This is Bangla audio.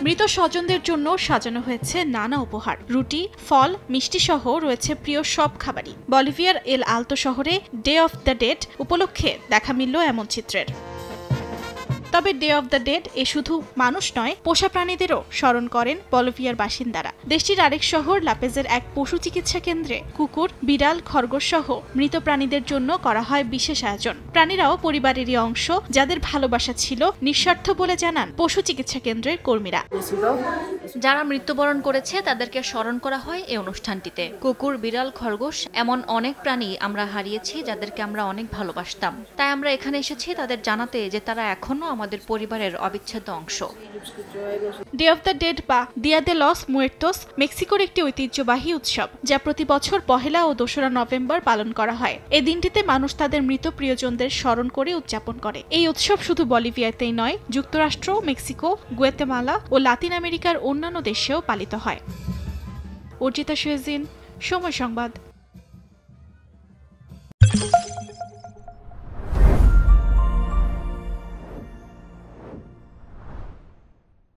মৃত স্বজনদের জন্য সাজানো হয়েছে নানা উপহার, রুটি, ফল, মিষ্টি সহ রয়েছে প্রিয় সব খাবারই। বলিভিয়ার এল আলতো শহরে ডে অফ দ্য ডেড উপলক্ষে দেখা মিলল এমন চিত্রের। তবে ডে অফ দ্য ডেড এ শুধু মানুষ নয়, পোষা প্রাণীদেরও স্মরণ করেন বলিভিয়ার বাসিন্দারা। দেশটির আরেক শহর লাপেজের এক পশু চিকিৎসা কেন্দ্রে কুকুর, বিড়াল, খরগোশ সহ মৃত প্রাণীদের জন্য করা হয় বিশেষ আয়োজন। প্রাণীরাও পরিবারেরই অংশ, যাদের ভালোবাসা ছিল নিঃস্বার্থ বলে জানান পশু চিকিৎসা কেন্দ্রের কর্মীরা। যারা মৃত্যুবরণ করেছে তাদেরকে স্মরণ করা হয় এই অনুষ্ঠানটিতে। কুকুর, বিড়াল, খরগোশ এমন অনেক প্রাণী আমরা হারিয়েছি যাদেরকে আমরা অনেক ভালোবাসতাম। তাই আমরা এখানে এসেছি তাদের জানাতে যে তারা এখনো আমাদের পরিবারের অবিচ্ছেদ্য অংশ। ডে অফ দ্য ডেড বা দিয়া দে লস মুয়ের্তোস মেক্সিকোর একটি ঐতিহ্যবাহী উৎসব, যা প্রতি বছর 1 ও 2 নভেম্বর পালন করা হয়। এই দিনটিতে মানুষ তাদের মৃত প্রিয়জনদের স্মরণ করে উদযাপন করে। এই উৎসব শুধু বলিভিয়াতেই নয়, যুক্তরাষ্ট্র, মেক্সিকো, গুয়েতেমালা ও লাতিন আমেরিকার অন্যান্য দেশেও পালিত হয়। অর্জিতা শেজিন, সময় সংবাদ।